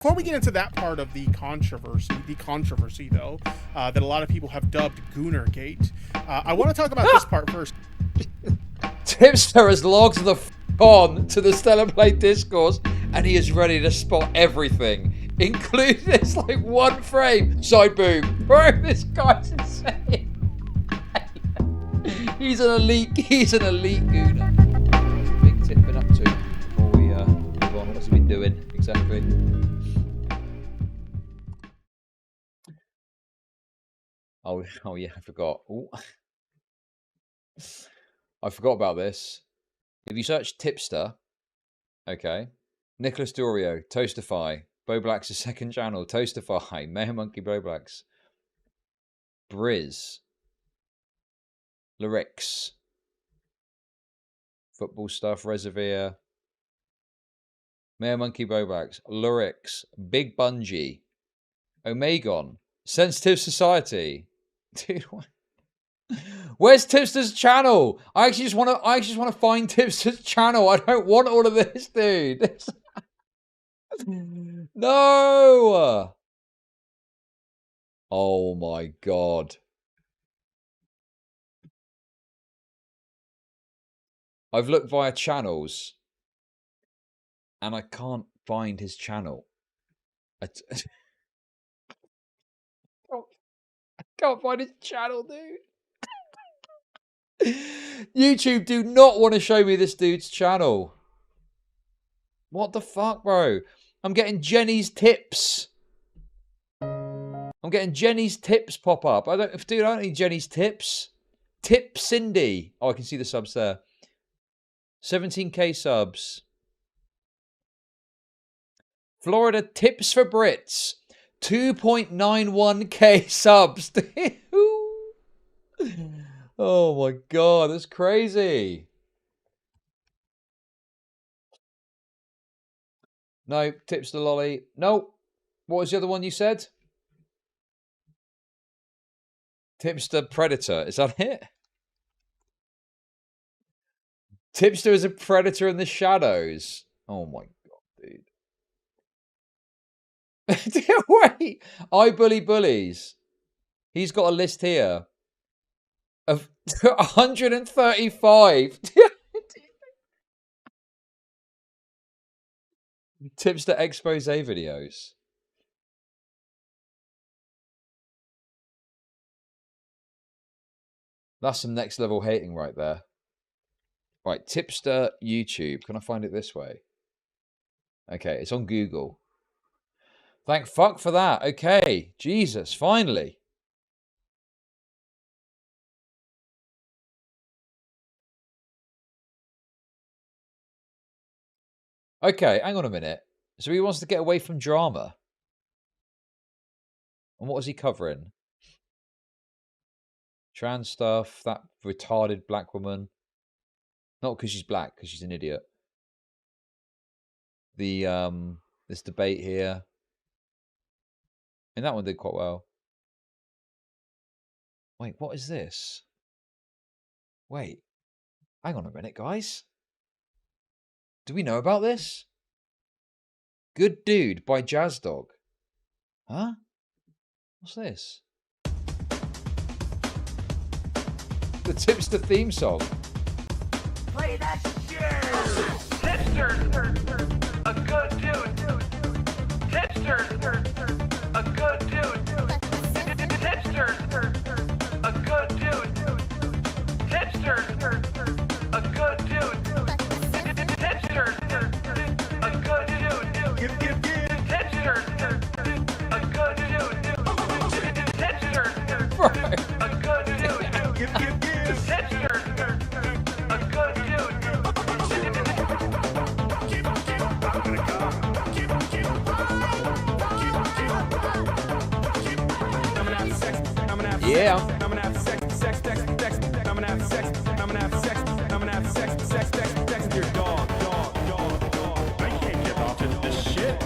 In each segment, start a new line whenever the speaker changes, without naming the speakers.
Before we get into that part of the controversy though, that a lot of people have dubbed Gooner Gate, I want to talk about this part first.
Tipster has logged the on to the Stellar Play Discourse, and he is ready to spot everything, including this like one frame side boom. Bro, this guy's insane. He's an elite Gooner. What's Big Tip been up to before we move on? What's he been doing exactly? Oh yeah, I forgot. Ooh. I forgot about this. If you search Tipster, okay, Nicholas Dorio, Toastify, Boblack's second channel, Toastify, Mayor Monkey Boblack's, Briz, Lyrics, Football Stuff, Reservoir, Mayor Monkey Boblack's, Lyrics, Big Bungee, Omegon, Sensitive Society. Dude, what? Where's Tipster's channel? I actually just want to find Tipster's channel. I don't want all of this, dude. No. Oh my god. I've looked via channels and I can't find his channel. I can't find his channel, dude. YouTube do not want to show me this dude's channel. What the fuck, bro? I'm getting Jenny's tips. I'm getting Jenny's tips pop up. I don't need Jenny's tips. Tip Cindy. Oh, I can see the subs there. 17k subs. Florida Tips for Brits. 2.91k subs. Oh my god, that's crazy. No, Tipster Lolly. No. What was the other one you said? Tipster Predator. Is that it? Tipster is a predator in the shadows. Oh my god, dude. Wait. I Bully Bullies. He's got a list here of 135. Tipster expose videos. That's some next level hating right there. Right, Tipster YouTube. Can I find it this way? Okay, it's on Google. Thank fuck for that. Okay, Jesus, finally. Okay, hang on a minute. So he wants to get away from drama. And what was he covering? Trans stuff, that retarded black woman. Not because she's black, because she's an idiot. The this debate here. And that one did quite well. Wait, what is this? Wait. Hang on a minute, guys. Do we know about this? Good Dude by Jazz Dog. Huh? What's this? The Tipster theme song.
Play that shit! Tipster, a good dude. Tipster, a good dude. Tipster, a good dude. Tipster, a good dude. Tipster, a good dude. Tipster, a good dude. Tipster, a good dude. Tipster, a good dude.
Yeah.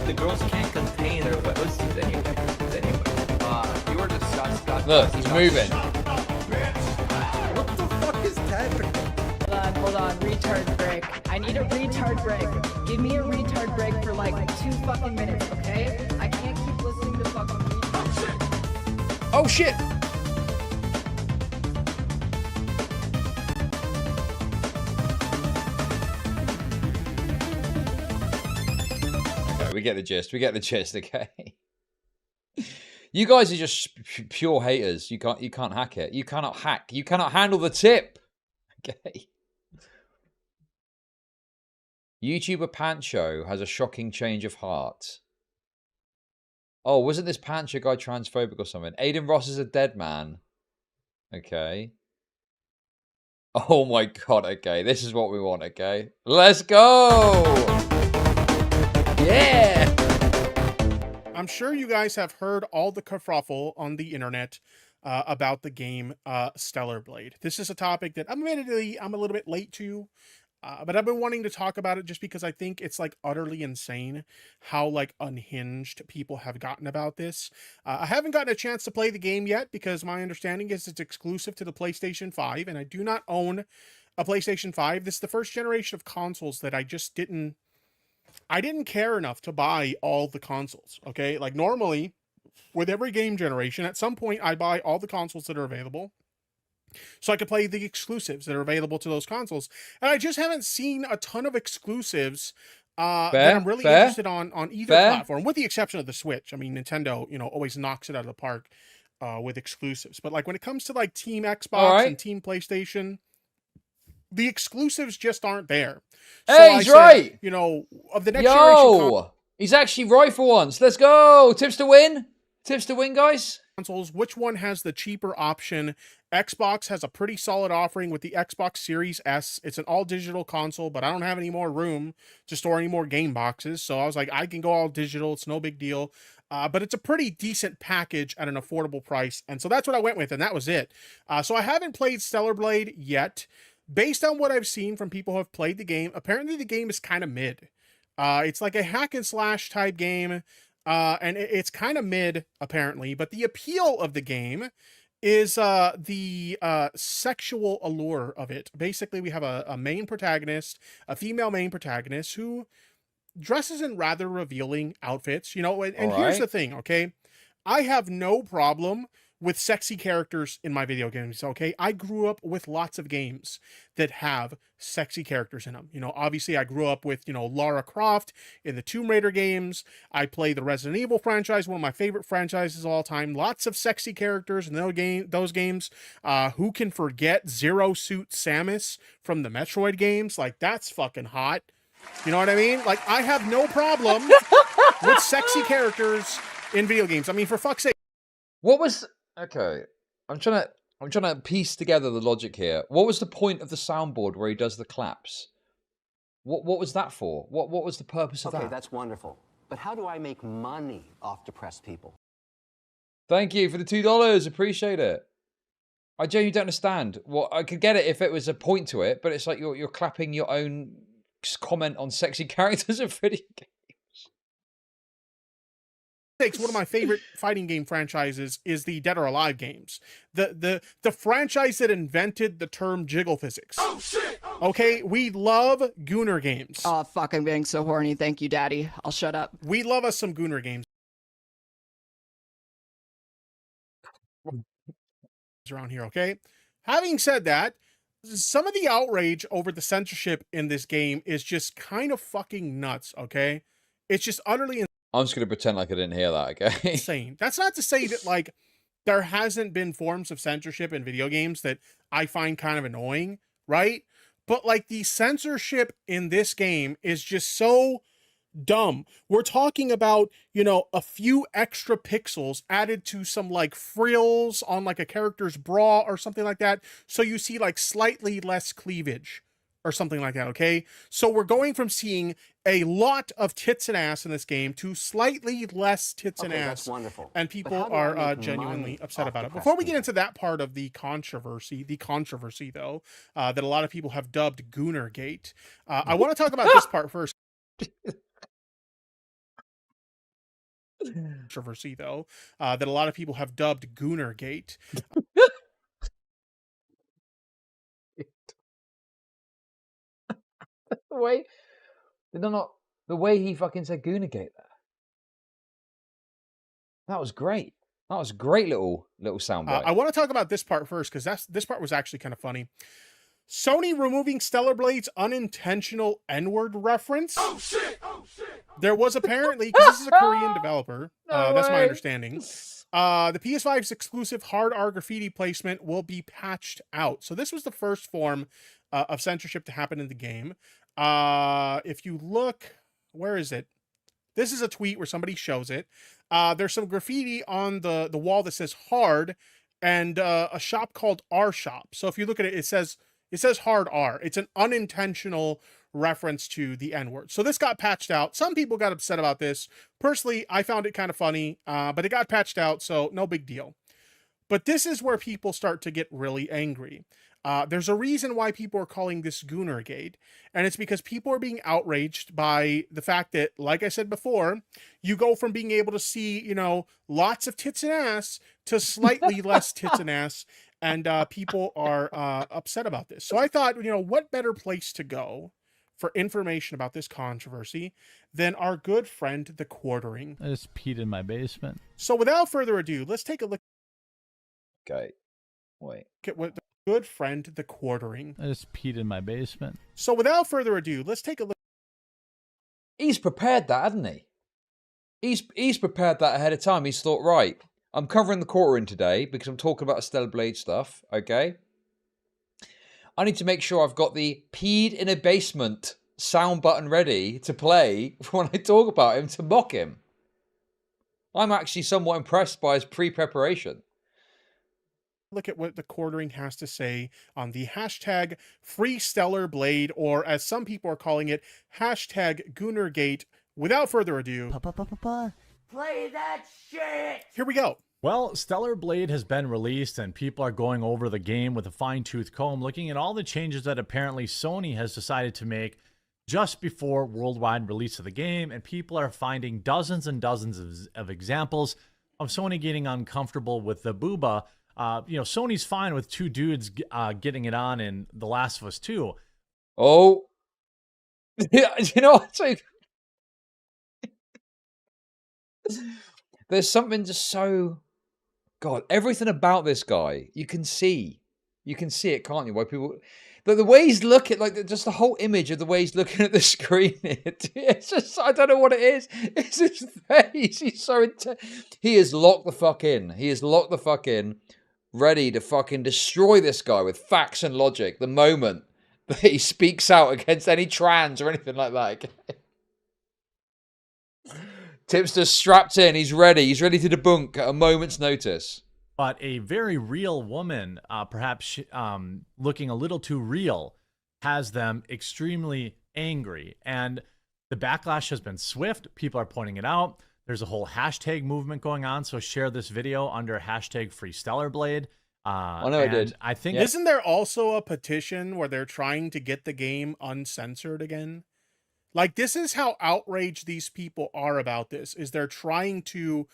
The girls can't contain their pussies anyway. You were disgusting.
Look, he's moving.
What the fuck is that?
Hold on, retard break. I
I need a retard break. Give me a retard break for like 2 fucking minutes, okay? I can't keep listening to fucking retards.
Oh shit!
Okay, we get the gist. We get the gist. Okay. You guys are just pure haters. You can't hack it. You cannot hack. You cannot handle the tip. Okay. YouTuber Pancho has a shocking change of heart. Oh, wasn't this Pancho guy transphobic or something? Aiden Ross is a dead man. Okay. Oh my god, okay. This is what we want, okay? Let's go! Yeah!
I'm sure you guys have heard all the kerfuffle on the internet about the game Stellar Blade. This is a topic that admittedly I'm a little bit late to, but I've been wanting to talk about it just because I think it's like utterly insane how like unhinged people have gotten about this. I haven't gotten a chance to play the game yet because my understanding is it's exclusive to the PlayStation 5, and I do not own a PlayStation 5. This is the first generation of consoles that I just didn't care enough to buy all the consoles, okay? Like normally, with every game generation, at some point I buy all the consoles that are available so I could play the exclusives that are available to those consoles. And I just haven't seen a ton of exclusives that I'm really interested on either platform, with the exception of the Switch. I mean, Nintendo, always knocks it out of the park with exclusives. But like when it comes to like Team Xbox and Team PlayStation, the exclusives just aren't there. So
hey, he's right.
Of the next generation
he's actually right for once. Let's go. Tips to win. Tips to win, guys.
Consoles, which one has the cheaper option? Xbox has a pretty solid offering with the Xbox Series S. It's an all-digital console, but I don't have any more room to store any more game boxes. So I was like, I can go all digital. It's no big deal. But it's a pretty decent package at an affordable price. And so that's what I went with, and that was it. So I haven't played Stellar Blade yet. Based on what I've seen from people who have played the game, apparently the game is kind of mid. It's like a hack and slash type game, and it's kind of mid, apparently. But the appeal of the game is the sexual allure of it. Basically, we have a main protagonist, a female main protagonist, who dresses in rather revealing outfits, and here's the thing, okay? I have no problem with sexy characters in my video games, okay? I grew up with lots of games that have sexy characters in them. Obviously I grew up with, Lara Croft in the Tomb Raider games. I play the Resident Evil franchise, one of my favorite franchises of all time. Lots of sexy characters in those games. Who can forget Zero Suit Samus from the Metroid games? Like, that's fucking hot. You know what I mean? Like, I have no problem with sexy characters in video games. I mean, for fuck's sake.
What was... Okay, I'm trying to piece together the logic here. What was the point of the soundboard where he does the claps? What was that for? What was the purpose of that?
Okay, that's wonderful. But how do I make money off depressed people?
Thank you for the $2. Appreciate it. I genuinely don't understand. Well, I could get it if it was a point to it, but it's like you're clapping your own comment on sexy characters in video games.
One of my favorite fighting game franchises is the Dead or Alive games. The franchise that invented the term jiggle physics. Oh shit! Okay, we love Gooner games.
Oh, fuck, I'm getting so horny. Thank you, Daddy. I'll shut up.
We love us some Gooner games around here, okay? Having said that, some of the outrage over the censorship in this game is just kind of fucking nuts, okay? It's just utterly
I'm just going to pretend like I didn't hear that, okay?
insane. That's not to say that, like, there hasn't been forms of censorship in video games that I find kind of annoying, right? But, like, the censorship in this game is just so dumb. We're talking about, a few extra pixels added to some, like, frills on, like, a character's bra or something like that, so you see, like, slightly less cleavage or something like that, okay? So we're going from seeing a lot of tits and ass in this game to slightly less tits and ass.
That's wonderful.
And people are genuinely upset about it. Before we get into that part of the controversy though, that a lot of people have dubbed Gooner Gate, I want to talk about this part first. Controversy though, that a lot of people have dubbed Gooner Gate.
the way he fucking said Gooner Gate there. That was great. That was a great little soundbite.
I want to talk about this part first because this part was actually kind of funny. Sony removing Stellar Blade's unintentional N-word reference. Oh shit! Oh shit! There was apparently, because this is a Korean developer, that's my understanding. The PS5's exclusive hard R graffiti placement will be patched out. So this was the first form of censorship to happen in the game. If you look, where is it? This is a tweet where somebody shows it. There's some graffiti on the wall that says hard and a shop called R Shop. So if you look at it, it says hard R. It's an unintentional reference to the N-word. So this got patched out. Some people got upset about this. Personally, I found it kind of funny, but it got patched out, so no big deal. But this is where people start to get really angry. There's a reason why people are calling this Gooner Gate, and it's because people are being outraged by the fact that, like I said before, you go from being able to see, you know, lots of tits and ass to slightly less tits and ass, and people are upset about this. So I thought, you know, what better place to go for information about this controversy than our good friend, the Quartering.
I just peed in my basement.
So without further ado, let's take a look
Okay. Wait.
at what the good friend, the Quartering.
I just peed in my basement.
So without further ado, let's take a look.
He's prepared that, hasn't he? He's prepared that ahead of time. He's thought, right, I'm covering the Quartering today because I'm talking about Stellar Blade stuff, okay? I need to make sure I've got the peed in a basement sound button ready to play when I talk about him to mock him. I'm actually somewhat impressed by his pre-preparation.
Look at what the Quartering has to say on the hashtag Free Stellar Blade, or as some people are calling it, hashtag Goonergate. Without further ado,
Play that shit!
here we go.
Well, Stellar Blade has been released and people are going over the game with a fine-tooth comb, looking at all the changes that apparently Sony has decided to make just before worldwide release of the game, and people are finding dozens and dozens of examples of Sony getting uncomfortable with the booba. You know, Sony's fine with two dudes getting it on in The Last of Us 2.
Oh. Yeah, you know what? There's something just so... God, everything about this guy, you can see it, can't you? Why people... The way he's looking, like, just the whole image of the way he's looking at the screen, it's just, I don't know what it is. It's his face. He's so intense. He is locked the fuck in. He is locked the fuck in, ready to fucking destroy this guy with facts and logic the moment that he speaks out against any trans or anything like that. Tipster's strapped in. He's ready. He's ready to debunk at a moment's notice.
But a very real woman, perhaps looking a little too real, has them extremely angry. And the backlash has been swift. People are pointing it out. There's a whole hashtag movement going on. So share this video under hashtag Free Stellar Blade.
I know I did.
I think
Isn't there also a petition where they're trying to get the game uncensored again? Like, this is how outraged these people are about this, is they're trying to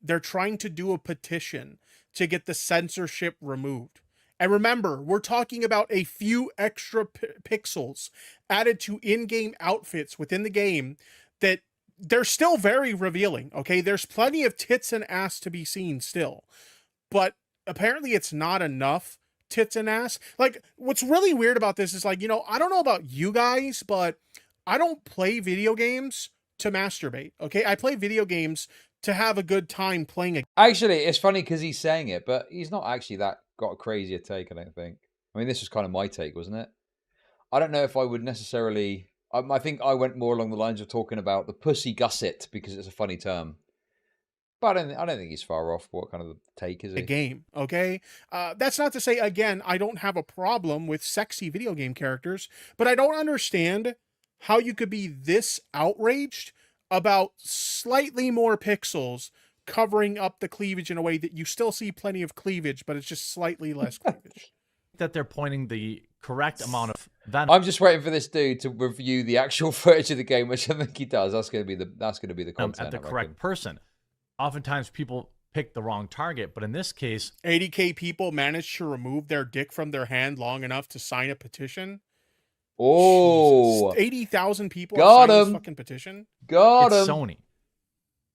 do a petition to get the censorship removed. And remember, we're talking about a few extra pixels added to in-game outfits within the game that they're still very revealing, okay? There's plenty of tits and ass to be seen still. But apparently it's not enough tits and ass. Like, what's really weird about this is, like, you know, I don't know about you guys, but I don't play video games to masturbate, okay? I play video games to have a good time playing a...
Actually, it's funny because he's saying it, but he's not actually that got a crazier take, I don't think. I mean, this was kind of my take, wasn't it? I don't know if I would necessarily... I think I went more along the lines of talking about the pussy gusset because it's a funny term. But I don't think he's far off. What kind of take is he?
A game, okay? That's not to say, again, I don't have a problem with sexy video game characters, but I don't understand how you could be this outraged about slightly more pixels covering up the cleavage in a way that you still see plenty of cleavage, but it's just slightly less cleavage.
that they're pointing the correct amount of venom.
I'm just waiting for this dude to review the actual footage of the game, which I think he does. That's going to be the content
At the
I
correct
reckon.
person. Oftentimes people pick the wrong target, but in this case,
80K people managed to remove their dick from their hand long enough to sign a petition.
Oh,
80,000 people have
got
signed this
him.
fucking petition.
Got
It's
him.
Sony.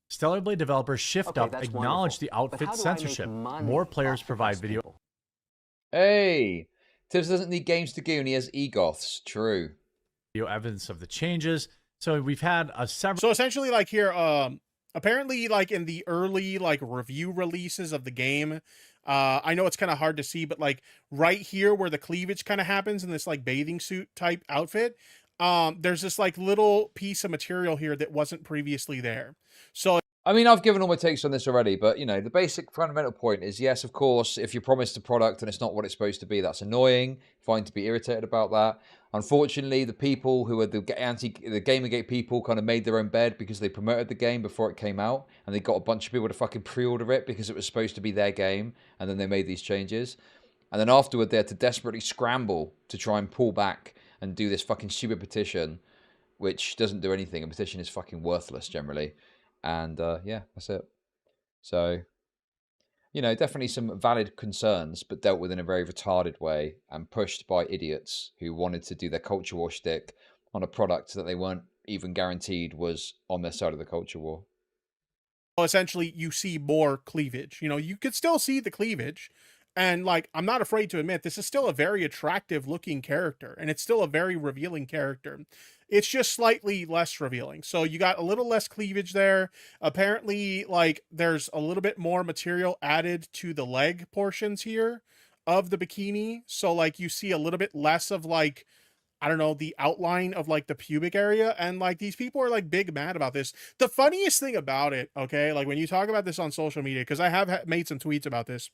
Stellar Blade developers Shift
Okay,
Up
that's
acknowledge
wonderful.
the
But
outfit
how do I make
censorship.
money
More
off
players
the
provide
press
video.
people?
Hey, Tibbs doesn't need games to goon. He has egoths. True.
Evidence of the changes. So we've had several.
So essentially, like here, apparently, like in the early like review releases of the game, I know it's kind of hard to see, but like right here where the cleavage kind of happens in this like bathing suit type outfit, there's this like little piece of material here that wasn't previously there. So
I mean, I've given all my takes on this already, but, you know, the basic fundamental point is, yes, of course, if you're promised a product and it's not what it's supposed to be, that's annoying. Fine to be irritated about that. Unfortunately, the people who are the Gamergate people kind of made their own bed because they promoted the game before it came out, and they got a bunch of people to fucking pre-order it because it was supposed to be their game, and then they made these changes. And then afterward, they had to desperately scramble to try and pull back and do this fucking stupid petition, which doesn't do anything. A petition is fucking worthless generally. And yeah, that's it. So, you know, definitely some valid concerns, but dealt with in a very retarded way and pushed by idiots who wanted to do their culture war shtick on a product that they weren't even guaranteed was on their side of the culture war.
essentially, you see more cleavage. You know, you could still see the cleavage. And like, I'm not afraid to admit, this is still a very attractive looking character, and it's still a very revealing character. It's just slightly less revealing. So you got a little less cleavage there. Apparently, like, there's a little bit more material added to the leg portions here of the bikini. So like, you see a little bit less of like, I don't know, the outline of like the pubic area. And like, these people are like big mad about this. The funniest thing about it, okay, like when you talk about this on social media, because I have made some tweets about this,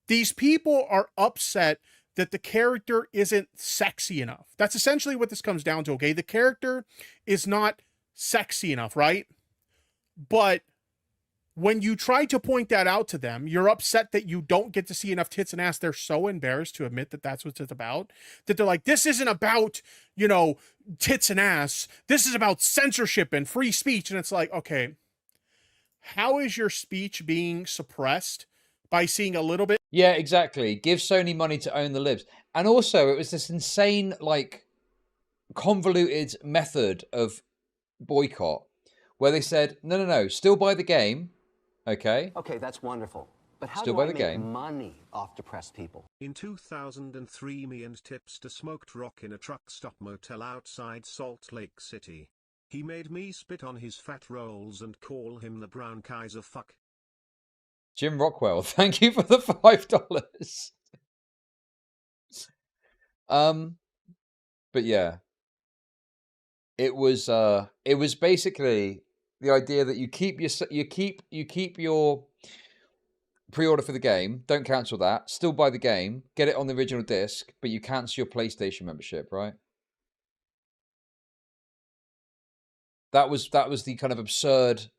these people are upset that the character isn't sexy enough. That's essentially what this comes down to, okay? The character is not sexy enough, right? But when you try to point that out to them, you're upset that you don't get to see enough tits and ass. They're so embarrassed to admit that that's what it's about, that they're like, this isn't about, you know, tits and ass. This is about censorship and free speech. And it's like, okay, how is your speech being suppressed by seeing a little bit?
Yeah, exactly. Give Sony money to own the libs. And also, it was this insane, like, convoluted method of boycott where they said, no, still buy the game, okay?
Okay, that's wonderful. But how
Still
do
by
I
the
make
game.
money off depressed people?
In 2003, me and Tipster smoked rock in a truck stop motel outside Salt Lake City. He made me spit on his fat rolls and call him the brown Kaiser fuck.
Jim Rockwell, thank you for the $5. But yeah, it was basically the idea that you keep your pre-order for the game, don't cancel that, still buy the game, get it on the original disc, but you cancel your PlayStation membership, right? That was the kind of absurd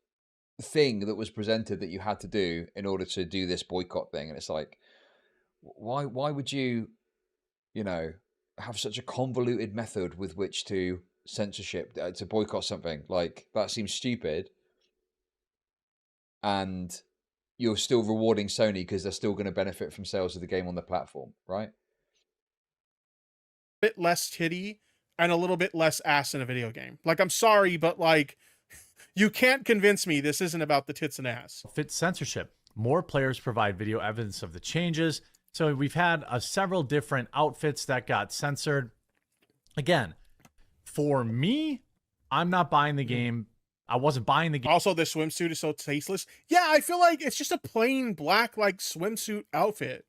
thing that was presented that you had to do in order to do this boycott thing. And it's like, why would you, you know, have such a convoluted method with which to censorship, to boycott something? Like, that seems stupid. And you're still rewarding Sony because they're still going to benefit from sales of the game on the platform, right?
Bit less titty and a little bit less ass in a video game. Like, I'm sorry, but like, you can't convince me this isn't about the tits and ass.
Fit censorship. More players provide video evidence of the changes. So we've had several different outfits that got censored. Again, for me, I'm not buying the game. I wasn't buying the game.
Also, this swimsuit is so tasteless. Yeah, I feel like it's just a plain black like swimsuit outfit.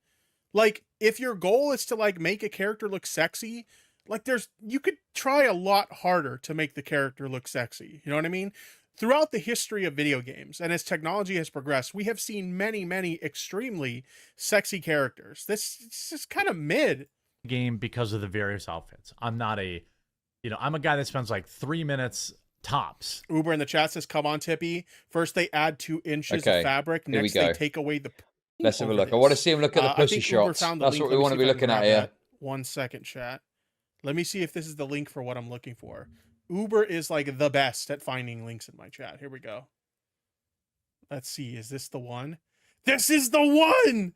Like, if your goal is to like make a character look sexy, like you could try a lot harder to make the character look sexy. You know what I mean? Throughout the history of video games, and as technology has progressed, we have seen many, many extremely sexy characters. This is kind of mid.
Game because of the various outfits. I'm not a, you know, I'm a guy that spends like 3 minutes tops.
Uber in the chat says, come on, Tippy. First they add 2 inches
Okay,
of fabric.
here we
Next they
go.
take away the...
Let's have a
over
look. I want to
this.
see him look at the
I
pussy
think Uber
shots.
found the
That's
link.
what we
Let me
want to
see
be
if I can
looking at
grab
here.
that. 1 second, chat. Let me see if this is the link for what I'm looking for. Uber is like the best at finding links in my chat. Here we go. Let's see. Is this the one? This is the one!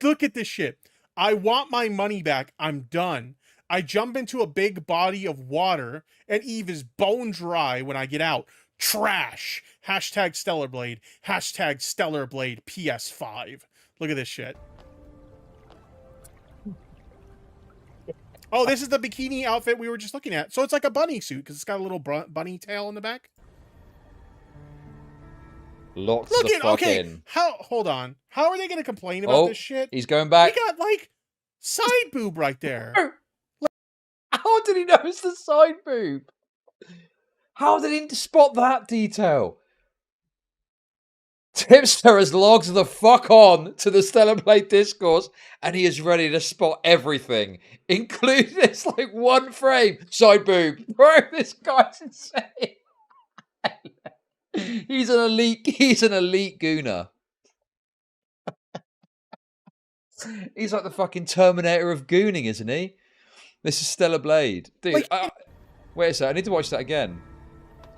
Look at this shit. I want my money back. I'm done. I jump into a big body of water, and Eve is bone dry when I get out. Trash. Hashtag Stellar Blade. Hashtag Stellar Blade PS5. Look at this shit. Oh, this is the bikini outfit we were just looking at. So it's like a bunny suit because it's got a little bunny tail in the back.
Locked
Look
the
at,
fuck
okay,
in.
hold on. How are they going to complain about this shit?
He's going back.
We got, like, side boob right there.
How did he know it's the side boob? How did he spot that detail? Tipster has logged the fuck on to the Stellar Blade Discourse, and he is ready to spot everything, including this like one frame side boob. Bro, this guy's insane. He's an elite Gooner. He's like the fucking Terminator of Gooning, isn't he? This is Stellar Blade. Dude,
Like,
wait a sec, I need to watch that again.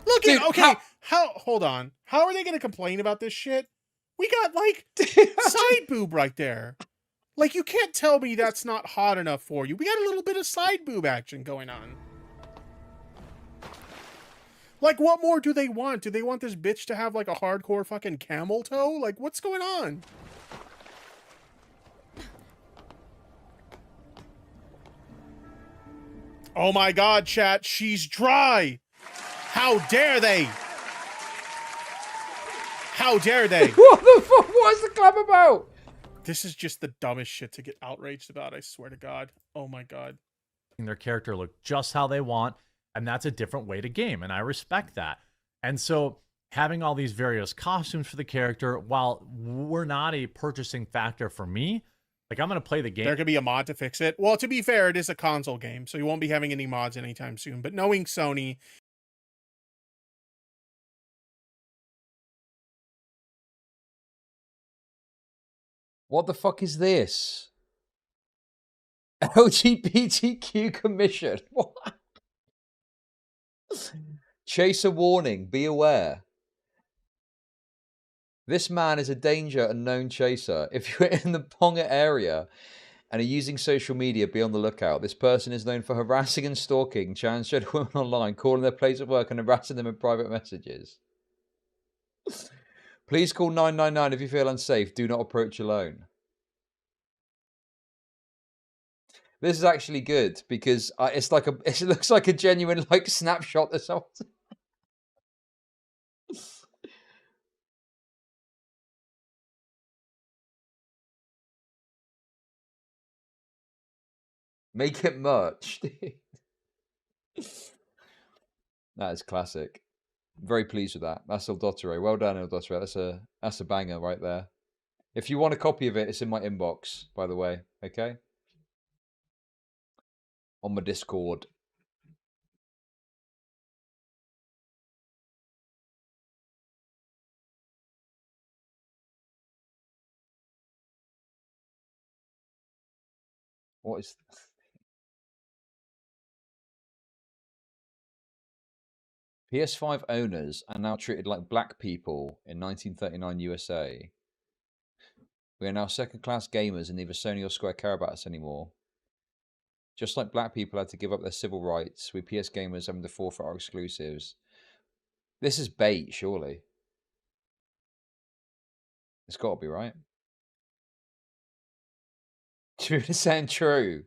Look
Dude,
at, okay, hold on. How are they going to complain about this shit? We got, like, side boob right there. Like, you can't tell me that's not hot enough for you. We got a little bit of side boob action going on. Like, what more do they want? Do they want this bitch to have, like, a hardcore fucking camel toe? Like, what's going on? Oh my god, chat, she's dry! How dare they? How dare they?
What the fuck? What is the clap about?
This is just the dumbest shit to get outraged about, I swear to God. Oh my god.
Their character look just how they want, and that's a different way to game, and I respect that. And so having all these various costumes for the character, while we're not a purchasing factor for me, like, I'm going to play the game.
There could be a mod to fix it. Well, to be fair, it is a console game, so you won't be having any mods anytime soon. But knowing Sony...
What the fuck is this? LGBTQ Commission. What? Chaser warning. Be aware. This man is a danger and known chaser. If you're in the Ponga area and are using social media, be on the lookout. This person is known for harassing and stalking transgender women online, calling their place of work and harassing them in private messages. Please call 999 if you feel unsafe. Do not approach alone. This is actually good because it's like it looks like a genuine like snapshot or something. Make it merch. That is classic. Very pleased with that. That's El Dottore. Well done, El Dottore. That's a banger right there. If you want a copy of it, it's in my inbox, by the way. Okay? On my Discord. What is... PS5 owners are now treated like black people in 1939 USA. We are now second-class gamers and neither Sony or Square care about us anymore. Just like black people had to give up their civil rights, we PS gamers having to forfeit our exclusives. This is bait, surely. It's got to be right. 2% true.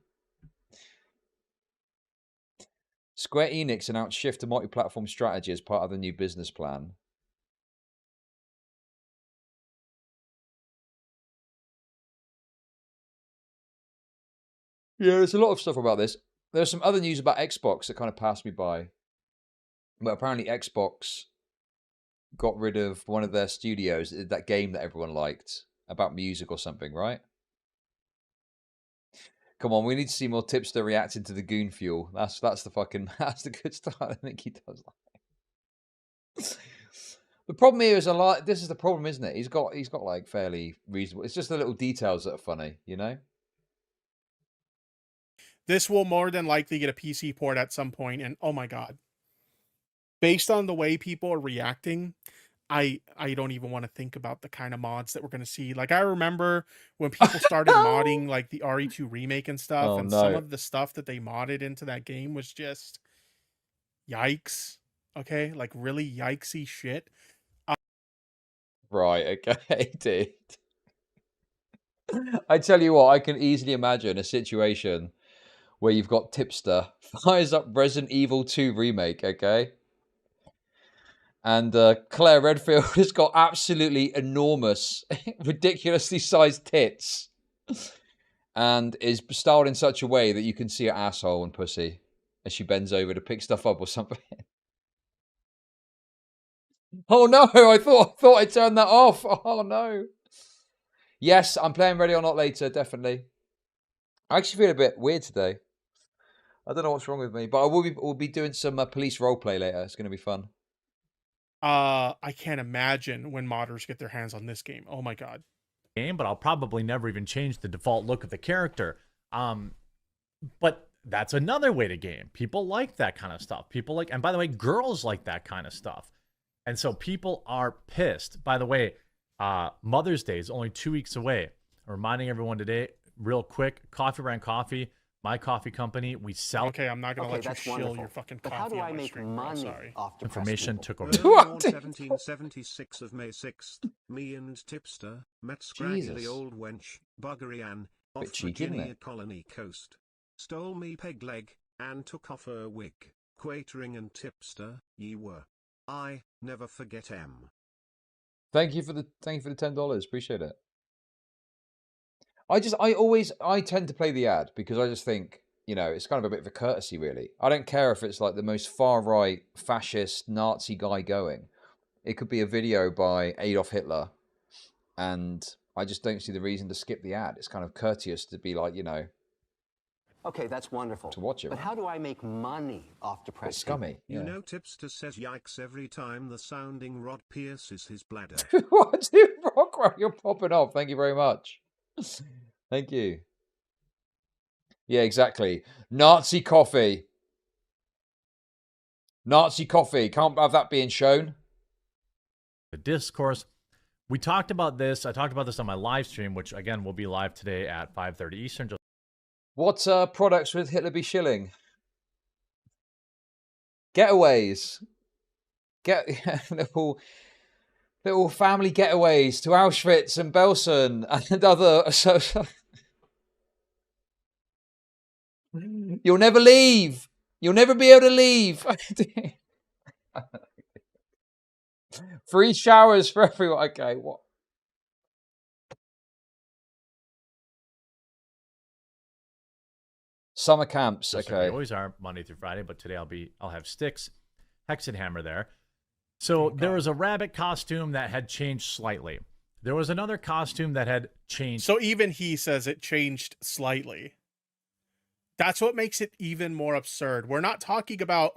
Square Enix announced shift to multi-platform strategy as part of the new business plan. Yeah, there's a lot of stuff about this. There's some other news about Xbox that kind of passed me by. But apparently Xbox got rid of one of their studios, that game that everyone liked, about music or something, right? Come on, we need to see more Tipster reacting to the Goon Fuel. That's the fucking, that's the good stuff. I think he does like. The problem here is this is the problem, isn't it? He's got like fairly reasonable. It's just the little details that are funny, you know?
This will more than likely get a PC port at some point, and oh my god. Based on the way people are reacting, I don't even want to think about the kind of mods that we're going to see. Like I remember when people started modding like the RE2 remake and stuff,
Oh,
and some
no.
of the stuff that they modded into that game was just yikes. Okay, like really yikesy shit.
Right, okay, dude. I tell you what, I can easily imagine a situation where you've got Tipster fires up Resident Evil 2 remake, okay? And Claire Redfield has got absolutely enormous, ridiculously sized tits. And is styled in such a way that you can see her asshole and pussy as she bends over to pick stuff up or something. Oh no, I thought I turned that off. Oh no. Yes, I'm playing Ready or Not Later, definitely. I actually feel a bit weird today. I don't know what's wrong with me, but we'll be doing some police roleplay later. It's going to be fun.
I can't imagine when modders get their hands on this game. Oh my god.
Game, but I'll probably never even change the default look of the character. But that's another way to game. People like that kind of stuff. People like, and by the way, girls like that kind of stuff. And so people are pissed. By the way, Mother's Day is only 2 weeks away. I'm reminding everyone today, real quick, Coffee Brand Coffee, my coffee company, we sell.
Okay, I'm not gonna let you
that's
shill
wonderful.
your fucking
But
coffee
how do
on
I
my
make
stream, bro.
money
Sorry.
off depressed
Information
people?
took over.
Early on 1776 of May 6th, me and Tipster met Scraggly
Jesus.
old wench, Buggery Ann,
Bit
off
cheeky, isn't
Virginia
it?
colony coast. Stole me peg leg, and took off her wig. Quatering and Tipster, ye were. I never forget M.
Thank you for the $10. Appreciate it. I tend to play the ad because I just think, you know, it's kind of a bit of a courtesy, really. I don't care if it's like the most far right fascist Nazi guy going. It could be a video by Adolf Hitler, and I just don't see the reason to skip the ad. It's kind of courteous to be like, you know,
Okay, that's wonderful.
to watch it.
But
Right?
how do I make money off
It's
depressed
scummy.
You
Yeah.
know Tipster says yikes every time the sounding rod pierces his bladder.
What, dude? Rockwell, you're popping off. Thank you very much. Thank you. Yeah, exactly. Nazi coffee. Nazi coffee. Can't have that being shown.
The Discourse. We talked about this. I talked about this on my live stream, which again will be live today at 5:30 Eastern. Just
What products would Hitler be shilling? Getaways. Little family getaways to Auschwitz and Belsen and other. You'll never leave. You'll never be able to leave. Free showers for everyone. Okay, what? Summer camps.
like
Okay.
they always are Monday through Friday, but today I'll have Sticks, Hex and Hammer there. So there was a rabbit costume that had changed slightly. There was another costume that had changed.
So even he says it changed slightly. That's what makes it even more absurd. We're not talking about,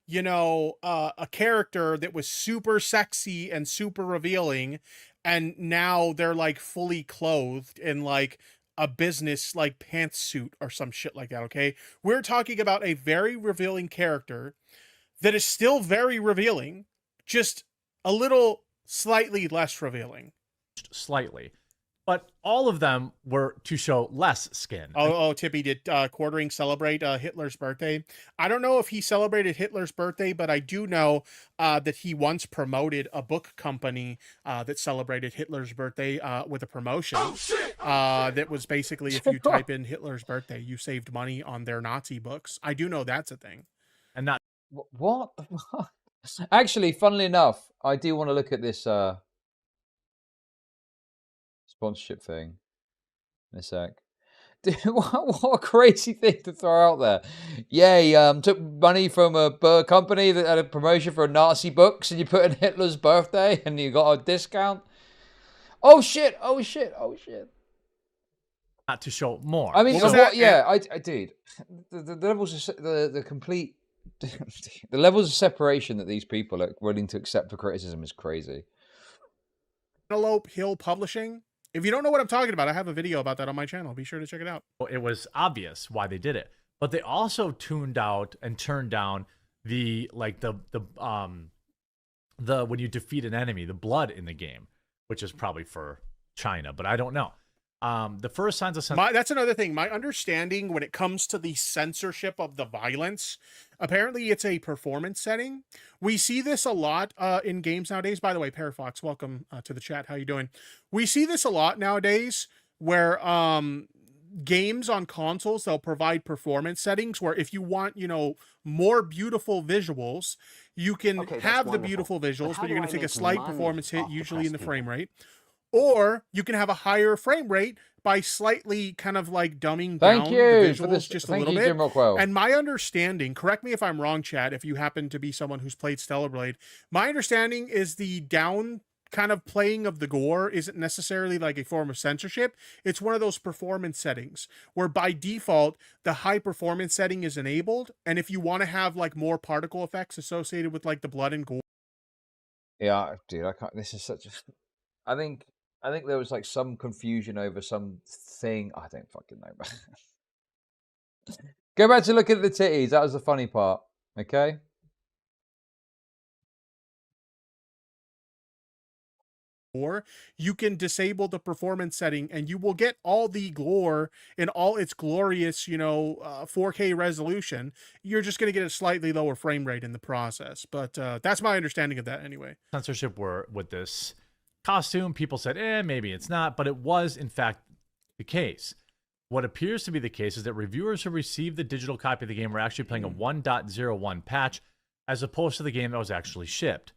you know, a character that was super sexy and super revealing, and now they're like fully clothed in like a business like pantsuit or some shit like that, okay? We're talking about a very revealing character that is still very revealing, just a little slightly less revealing.
Slightly, but all of them were to show less skin.
Oh, Tippy, did Quartering celebrate Hitler's birthday? I don't know if he celebrated Hitler's birthday, but I do know that he once promoted a book company that celebrated Hitler's birthday with a promotion that was basically, if you type in Hitler's birthday, you saved money on their Nazi books. I do know that's a thing.
And not
What? Actually, funnily enough, I do want to look at this sponsorship thing in a sec. Dude, what a crazy thing to throw out there. Yeah, he took money from a company that had a promotion for Nazi books, and you put in Hitler's birthday, and you got a discount. Oh shit! Oh shit! Oh shit!
not to show more.
I mean,
What was
what?
that?
Yeah, I dude, the levels of the complete, the levels of separation that these people are willing to accept for criticism is crazy.
Antelope Hill Publishing. If you don't know what I'm talking about, I have a video about that on my channel. Be sure to check it out.
It was obvious why they did it, but they also tuned out and turned down the when you defeat an enemy, the blood in the game, which is probably for China, but I don't know. The first signs of
that's another thing. My understanding when it comes to the censorship of the violence, apparently it's a performance setting. We see this a lot in games nowadays. By the way, Parafox, welcome to the chat. How you doing? We see this a lot nowadays where games on consoles, they'll provide performance settings where if you want, more beautiful visuals, you can have the beautiful visuals, but you're going to take a slight performance hit, usually in the frame rate. Or you can have a higher frame rate by slightly kind of like dumbing down the visuals just a little bit.
Jim Rockwell.
And my understanding, correct me if I'm wrong, Chad, if you happen to be someone who's played Stellar Blade, my understanding is the down kind of playing of the gore isn't necessarily like a form of censorship. It's one of those performance settings where by default, the high performance setting is enabled. And if you want to have like more particle effects associated with like the blood and gore.
Yeah, dude, I can't. This is such a. I think there was like some confusion over something. I don't fucking know, man. Go back to look at the titties. That was the funny part. Okay.
Or you can disable the performance setting and you will get all the gore in all its glorious, 4K resolution. You're just going to get a slightly lower frame rate in the process. But that's my understanding of that anyway.
Censorship were with this costume. People said, maybe it's not, but it was in fact the case. What appears to be the case is that reviewers who received the digital copy of the game were actually playing a 1.01 patch as opposed to the game that was actually shipped.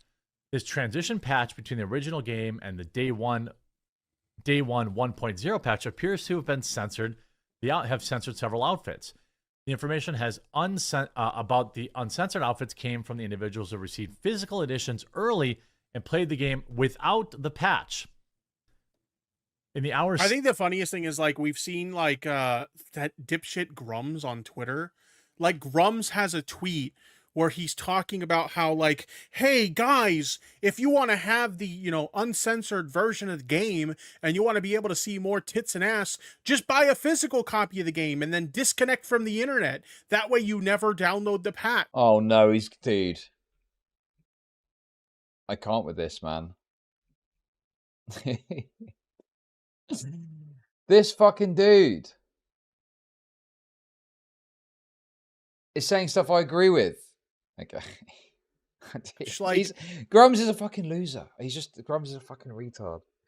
This transition patch between the original game and the day one 1.0 patch appears to have been censored. Have censored several outfits. The information has about the uncensored outfits came from the individuals who received physical editions early and played the game without the patch. In the hours,
I think the funniest thing is like we've seen like that dipshit Grums on Twitter. Like Grums has a tweet where he's talking about how like, hey guys, if you want to have the, uncensored version of the game and you want to be able to see more tits and ass, just buy a physical copy of the game and then disconnect from the internet. That way you never download the patch.
Oh no, dude. I can't with this, man. This fucking dude is saying stuff I agree with. Okay.
Like,
Grums is a fucking loser. Grums is a fucking retard.